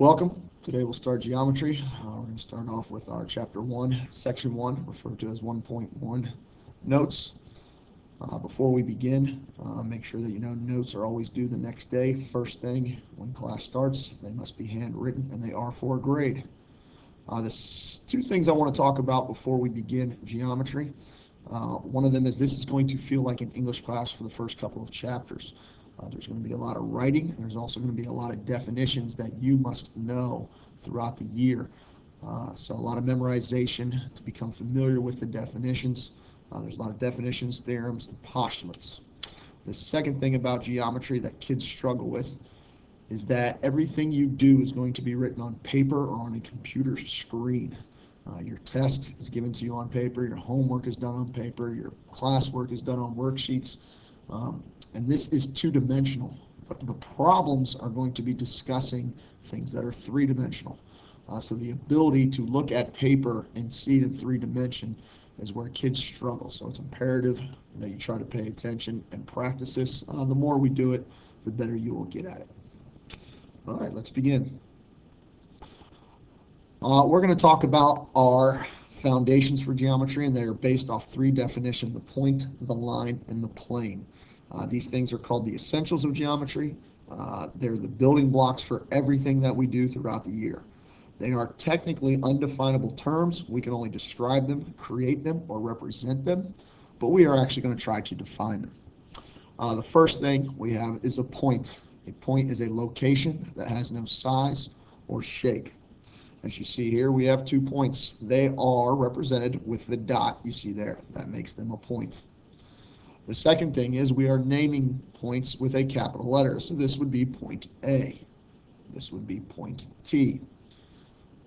Welcome. Today we'll start geometry. We're going to start off with our chapter 1, section 1, referred to as 1.1 notes. Before we begin, make sure that you know notes are always due the next day. First thing when class starts, they must be handwritten and they are for a grade. There's two things I want to talk about before we begin geometry. One of them is this is going to feel like an English class for the first couple of chapters. There's going to be a lot of writing. There's also going to be a lot of definitions that you must know throughout the year. So a lot of memorization to become familiar with the definitions. There's a lot of definitions, theorems, and postulates. The second thing about geometry that kids struggle with is that everything you do is going to be written on paper or on a computer screen. Your test is given to you on paper, your homework is done on paper, your classwork is done on worksheets, and this is two-dimensional. But the problems are going to be discussing things that are three-dimensional. So the ability to look at paper and see it in three-dimension is where kids struggle. So it's imperative that you try to pay attention and practice this. The more we do it, the better you will get at it. All right, let's begin. We're going to talk about our foundations for geometry, and they are based off three definitions: the point, the line, and the plane. These things are called the essentials of geometry. They're the building blocks for everything that we do throughout the year. They are technically undefinable terms. We can only describe them, create them, or represent them, but we are actually going to try to define them. The first thing we have is a point. A point is a location that has no size or shape. As you see here, we have 2 points. They are represented with the dot you see there. That makes them a point. The second thing is we are naming points with a capital letter. So this would be point A. This would be point T.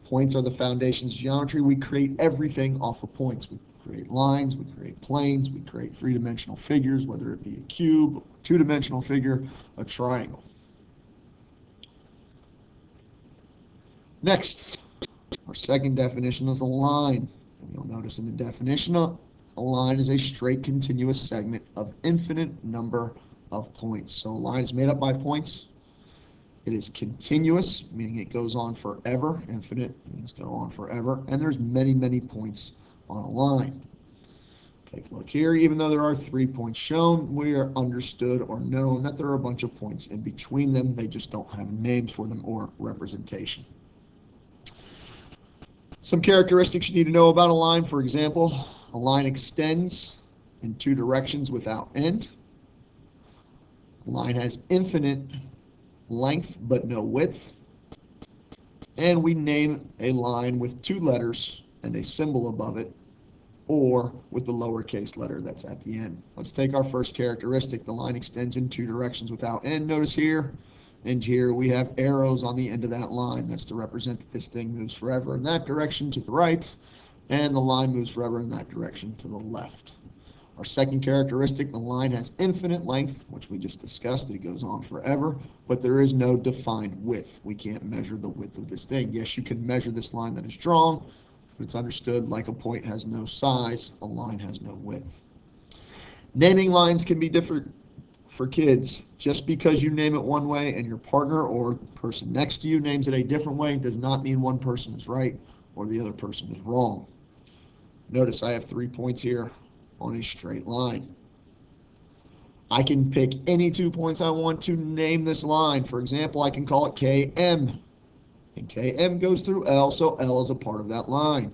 Points are the foundations of geometry. We create everything off of points. We create lines, we create planes, we create three-dimensional figures, whether it be a cube, a two-dimensional figure, a triangle. Next, our second definition is a line. And you'll notice in the definition, a line is a straight continuous segment of infinite number of points. So a line is made up by points. It is continuous, meaning it goes on forever. Infinite means go on forever. And there's many, many points on a line. Take a look here. Even though there are 3 points shown, we are understood or known that there are a bunch of points in between them. They just don't have names for them or representation. Some characteristics you need to know about a line. For example, a line extends in 2 directions without end. A line has infinite length but no width. And we name a line with 2 letters and a symbol above it, or with the lowercase letter that's at the end. Let's take our first characteristic. The line extends in 2 directions without end. Notice here and here we have arrows on the end of that line. That's to represent that this thing moves forever in that direction to the right, and the line moves forever in that direction to the left. Our second characteristic, the line has infinite length, which we just discussed, that it goes on forever, but there is no defined width. We can't measure the width of this thing. Yes, you can measure this line that is drawn, but it's understood like a point has no size, a line has no width. Naming lines can be different for kids. Just because you name it one way and your partner or the person next to you names it a different way does not mean one person is right or the other person is wrong. Notice I have 3 points here on a straight line. I can pick any 2 points I want to name this line. For example, I can call it KM. And KM goes through L, so L is a part of that line.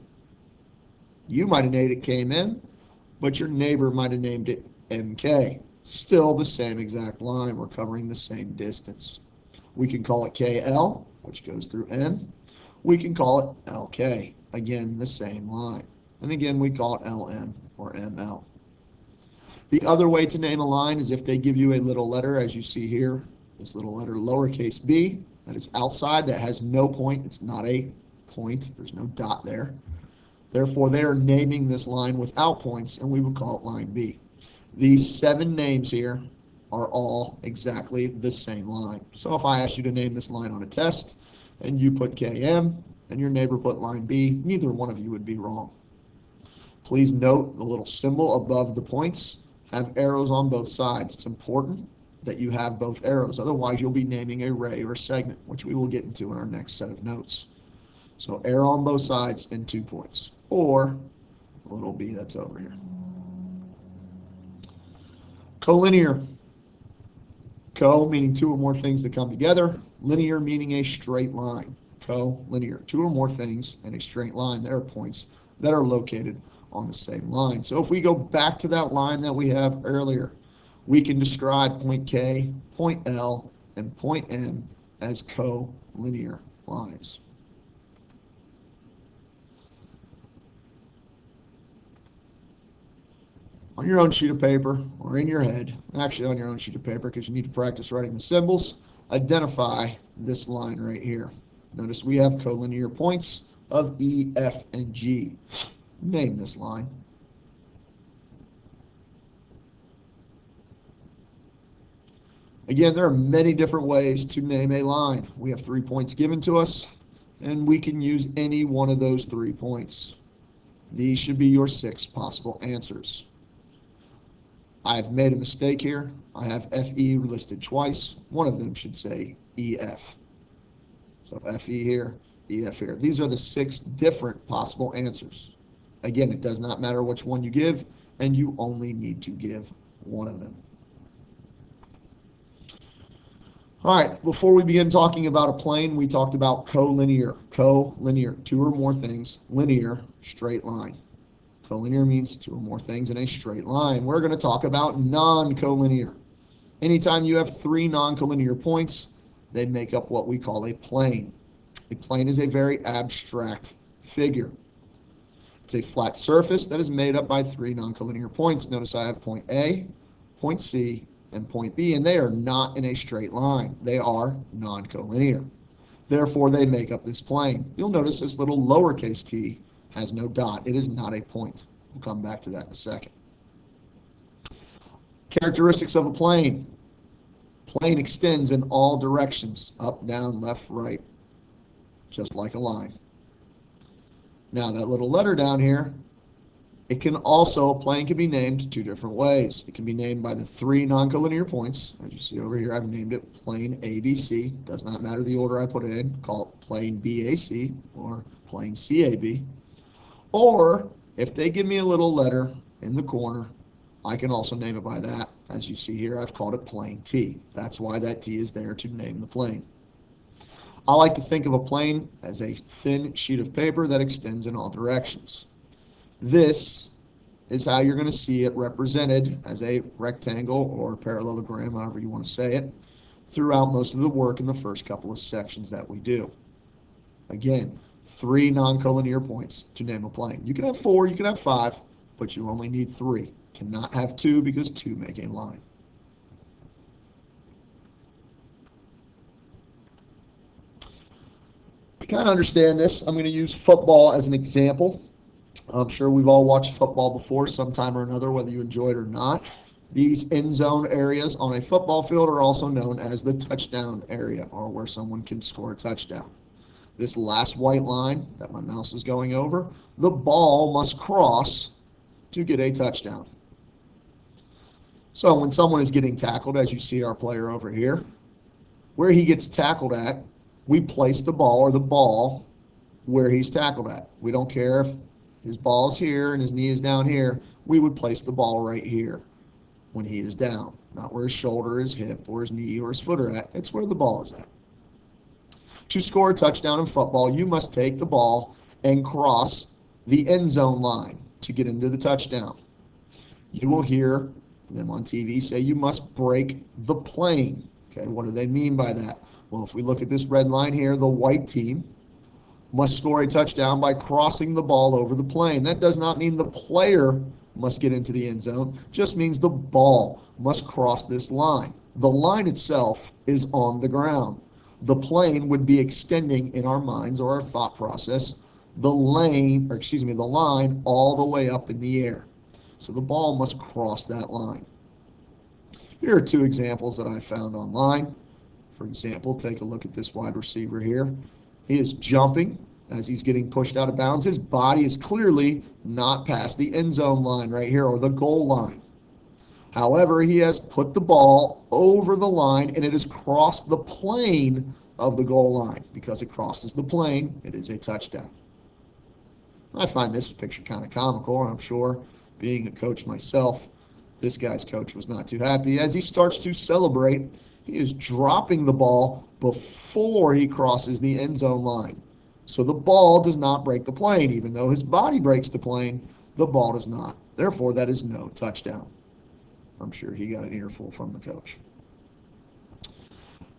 You might have named it KM, but your neighbor might have named it MK. Still the same exact line. We're covering the same distance. We can call it KL, which goes through M. We can call it LK. Again, the same line. And again, we call it LM or ML. The other way to name a line is if they give you a little letter, as you see here, this little letter lowercase b, that is outside, that has no point. It's not a point. There's no dot there. Therefore, they are naming this line without points, and we would call it line B. These 7 names here are all exactly the same line. So if I asked you to name this line on a test, and you put KM, and your neighbor put line B, neither one of you would be wrong. Please note the little symbol above the points have arrows on both sides. It's important that you have both arrows. Otherwise, you'll be naming a ray or segment, which we will get into in our next set of notes. So arrow on both sides and 2 points, or a little b that's over here. Collinear. Co meaning two or more things that come together. Linear meaning a straight line. Co-linear. Two or more things and a straight line. There are points that are located on the same line. So if we go back to that line that we have earlier, we can describe point K, point L, and point M as co-linear lines. On your own sheet of paper or in your head, actually on your own sheet of paper because you need to practice writing the symbols, identify this line right here. Notice we have collinear points of E, F, and G. Name this line. Again, there are many different ways to name a line. We have 3 points given to us, and we can use any one of those 3 points. These should be your 6 possible answers. I've made a mistake here. I have FE listed twice. One of them should say EF. So FE here, EF here. These are the 6 different possible answers. Again, it does not matter which one you give, and you only need to give one of them. All right, before we begin talking about a plane, we talked about collinear. Collinear, 2 or more things. Linear, straight line. Collinear means 2 or more things in a straight line. We're going to talk about non-collinear. Anytime you have 3 non-collinear points, they make up what we call a plane. A plane is a very abstract figure. It's a flat surface that is made up by 3 non-collinear points. Notice I have point A, point C, and point B, and they are not in a straight line. They are non-collinear. Therefore, they make up this plane. You'll notice this little lowercase t has no dot. It is not a point. We'll come back to that in a second. Characteristics of a plane. Plane extends in all directions, up, down, left, right, just like a line. Now that little letter down here, a plane can be named 2 different ways. It can be named by the 3 non-collinear points. As you see over here, I've named it plane ABC. Does not matter the order I put it in. Call it plane BAC or plane CAB. Or if they give me a little letter in the corner, I can also name it by that. As you see here, I've called it plane T. That's why that T is there to name the plane. I like to think of a plane as a thin sheet of paper that extends in all directions. This is how you're going to see it represented as a rectangle or parallelogram, however you want to say it, throughout most of the work in the first couple of sections that we do. Again, 3 non-collinear points to name a plane. You can have 4, you can have 5, but you only need 3. Cannot have 2 because 2 make a line. To kind of understand this, I'm going to use football as an example. I'm sure we've all watched football before sometime or another, whether you enjoy it or not. These end zone areas on a football field are also known as the touchdown area, or where someone can score a touchdown. This last white line that my mouse is going over, the ball must cross to get a touchdown. So when someone is getting tackled, as you see our player over here, where he gets tackled at, we place the ball where he's tackled at. We don't care if his ball is here and his knee is down here. We would place the ball right here when he is down, not where his shoulder, his hip, or his knee, or his foot are at. It's where the ball is at. To score a touchdown in football, you must take the ball and cross the end zone line to get into the touchdown. You will hear them on TV say you must break the plane. Okay, what do they mean by that? Well, if we look at this red line here, the white team must score a touchdown by crossing the ball over the plane. That does not mean the player must get into the end zone, just means the ball must cross this line. The line itself is on the ground. The plane would be extending in our minds or our thought process the line all the way up in the air. So the ball must cross that line. Here are 2 examples that I found online. For example, take a look at this wide receiver here. He is jumping as he's getting pushed out of bounds. His body is clearly not past the end zone line right here, or the goal line. However, he has put the ball over the line and it has crossed the plane of the goal line. Because it crosses the plane, it is a touchdown. I find this picture kind of comical, and I'm sure, being a coach myself, this guy's coach was not too happy. As he starts to celebrate, he is dropping the ball before he crosses the end zone line. So the ball does not break the plane. Even though his body breaks the plane, the ball does not. Therefore, that is no touchdown. I'm sure he got an earful from the coach.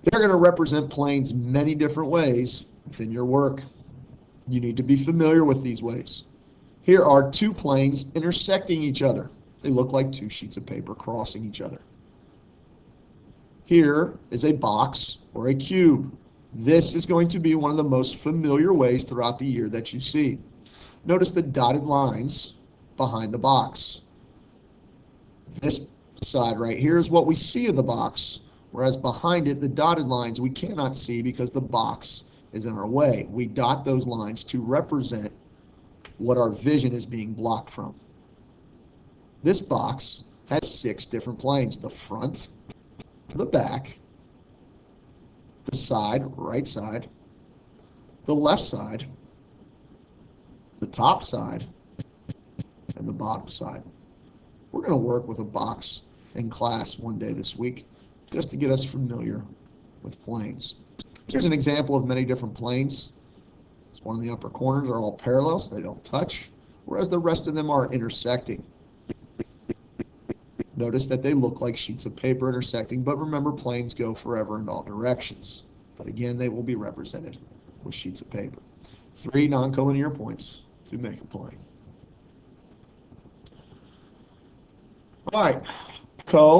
They're going to represent planes many different ways within your work. You need to be familiar with these ways. Here are two planes intersecting each other. They look like two sheets of paper crossing each other. Here is a box or a cube. This is going to be one of the most familiar ways throughout the year that you see. Notice the dotted lines behind the box. This side right here is what we see of the box, whereas behind it, the dotted lines we cannot see because the box is in our way. We dot those lines to represent what our vision is being blocked from. This box has 6 different planes: the front, to the back, the side, right side, the left side, the top side, and the bottom side. We're going to work with a box in class one day this week just to get us familiar with planes. Here's an example of many different planes. This one in the upper corners are all parallel, so they don't touch, whereas the rest of them are intersecting. Notice that they look like sheets of paper intersecting, but remember, planes go forever in all directions. But again, they will be represented with sheets of paper. 3 non-collinear points to make a plane. All right,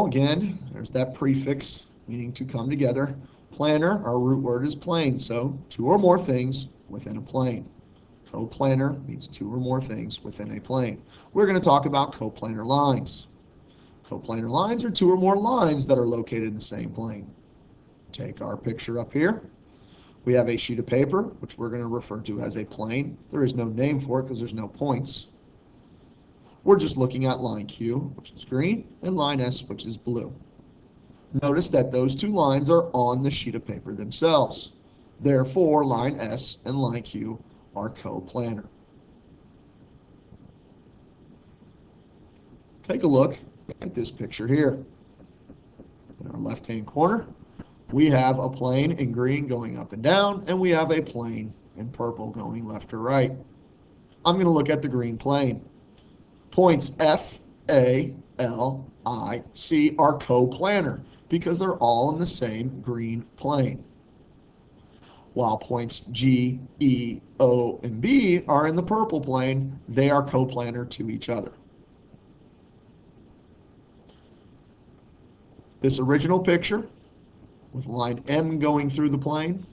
again, there's that prefix meaning to come together. Planar, our root word is plane, so 2 or more things within a plane. Coplanar means 2 or more things within a plane. We're going to talk about coplanar lines. Coplanar lines are 2 or more lines that are located in the same plane. Take our picture up here. We have a sheet of paper, which we're going to refer to as a plane. There is no name for it because there's no points. We're just looking at line Q, which is green, and line S, which is blue. Notice that those 2 lines are on the sheet of paper themselves. Therefore, line S and line Q are coplanar. Take a look at this picture here. In our left-hand corner, we have a plane in green going up and down, and we have a plane in purple going left to right. I'm going to look at the green plane. Points F, A, L, I, C are coplanar because they're all in the same green plane. While points G, E, O, and B are in the purple plane, they are coplanar to each other. This original picture with line M going through the plane,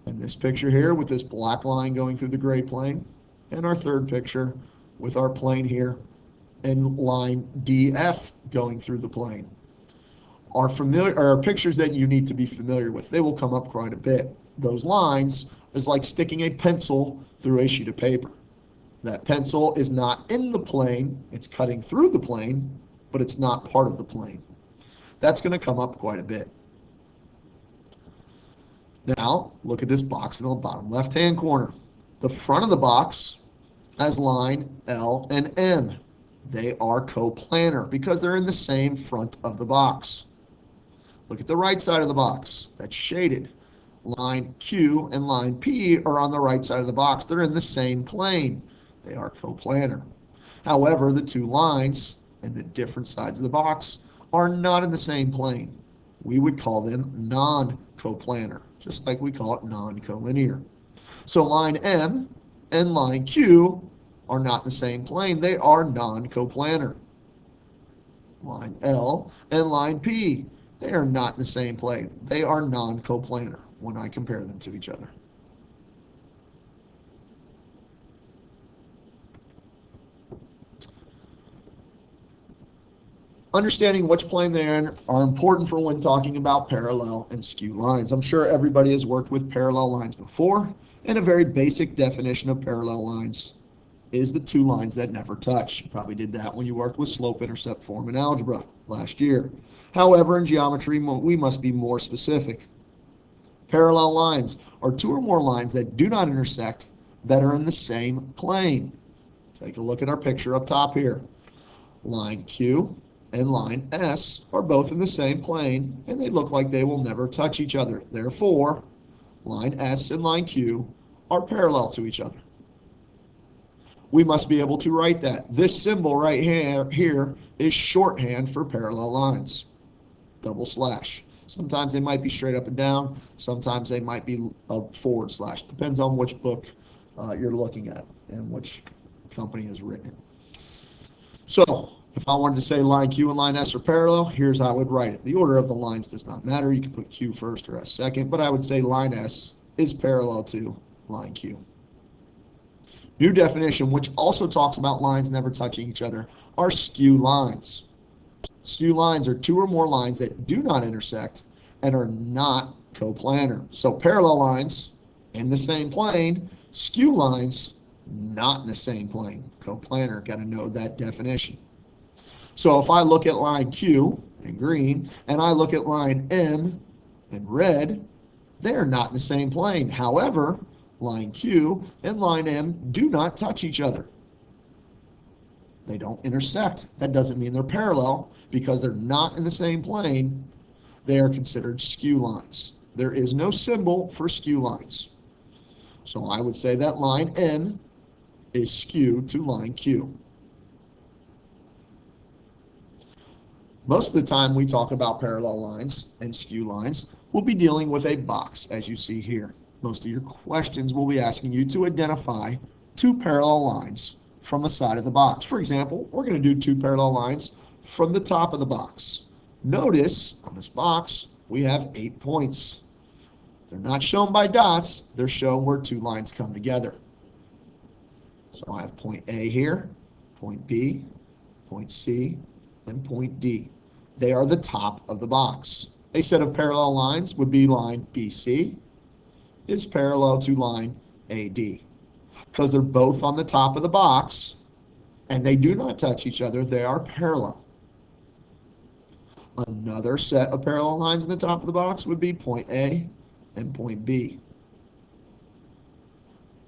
and this picture here with this black line going through the gray plane, and our third picture with our plane here and line DF going through the plane are pictures that you need to be familiar with. They will come up quite a bit. Those lines is like sticking a pencil through a sheet of paper. That pencil is not in the plane, it's cutting through the plane, but it's not part of the plane. That's going to come up quite a bit. Now, look at this box in the bottom left-hand corner. The front of the box has line L and M. They are coplanar because they're in the same front of the box. Look at the right side of the box. That's shaded. Line Q and line P are on the right side of the box. They're in the same plane. They are coplanar. However, the 2 lines and the different sides of the box are not in the same plane. We would call them non-coplanar, just like we call it non-collinear. So line M and line Q are not in the same plane. They are non-coplanar. Line L and line P, they are not in the same plane. They are non-coplanar when I compare them to each other. Understanding which plane they're in are important for when talking about parallel and skew lines. I'm sure everybody has worked with parallel lines before, and a very basic definition of parallel lines is the two lines that never touch. You probably did that when you worked with slope-intercept form in algebra last year. However, in geometry, we must be more specific. Parallel lines are two or more lines that do not intersect that are in the same plane. Take a look at our picture up top here. Line Q and line S are both in the same plane, and they look like they will never touch each other. Therefore, line S and line Q are parallel to each other. We must be able to write that. This symbol right here is shorthand for parallel lines. Double slash. Sometimes they might be straight up and down. Sometimes they might be a forward slash. Depends on which book you're looking at and which company has written it. So if I wanted to say line Q and line S are parallel, here's how I would write it. The order of the lines does not matter. You can put Q first or S second, but I would say line S is parallel to line Q. New definition, which also talks about lines never touching each other, are skew lines. Skew lines are two or more lines that do not intersect and are not coplanar. So parallel lines in the same plane, skew lines not in the same plane. Coplanar, got to know that definition. So if I look at line Q in green and I look at line M in red, they are not in the same plane. However, line Q and line M do not touch each other. They don't intersect. That doesn't mean they're parallel. Because they're not in the same plane, they are considered skew lines. There is no symbol for skew lines. So I would say that line N is skewed to line Q. Most of the time we talk about parallel lines and skew lines, we'll be dealing with a box, as you see here. Most of your questions will be asking you to identify two parallel lines from the side of the box. For example, we're going to do two parallel lines from the top of the box. Notice on this box we have 8 points. They're not shown by dots, they're shown where two lines come together. So I have point A here, point B, point C, and point D. They are the top of the box. A set of parallel lines would be line BC is parallel to line AD. Because they're both on the top of the box and they do not touch each other, they are parallel. Another set of parallel lines in the top of the box would be point A and point B.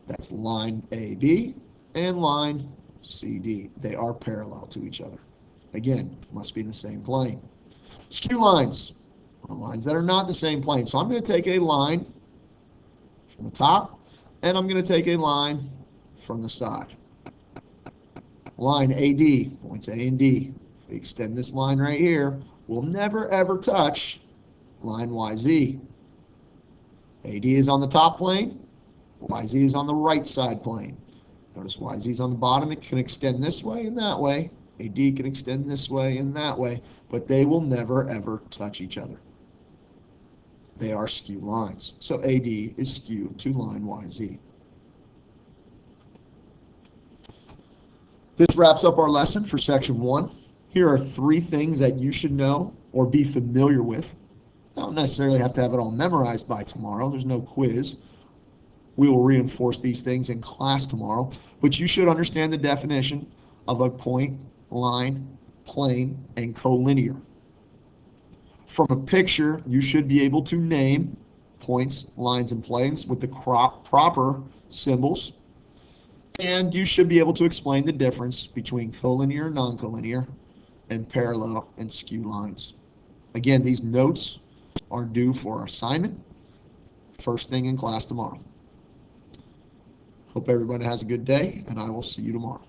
That's line AB and line CD. They are parallel to each other. Again, must be in the same plane. Skew lines are lines that are not in the same plane. So I'm going to take a line from the top and I'm going to take a line from the side. Line AD, points A and D. If we extend this line right here, we'll never ever touch line YZ. AD is on the top plane, YZ is on the right side plane. Notice YZ is on the bottom, it can extend this way and that way. AD can extend this way and that way, but they will never ever touch each other. They are skew lines. So AD is skewed to line YZ. This wraps up our lesson for section 1. Here are 3 things that you should know or be familiar with. You don't necessarily have to have it all memorized by tomorrow. There's no quiz. We will reinforce these things in class tomorrow, but you should understand the definition of a point, line, plane, and collinear. From a picture, you should be able to name points, lines, and planes with the proper symbols. And you should be able to explain the difference between collinear and non-collinear and parallel and skew lines. Again, these notes are due for assignment first thing in class tomorrow. Hope everybody has a good day, and I will see you tomorrow.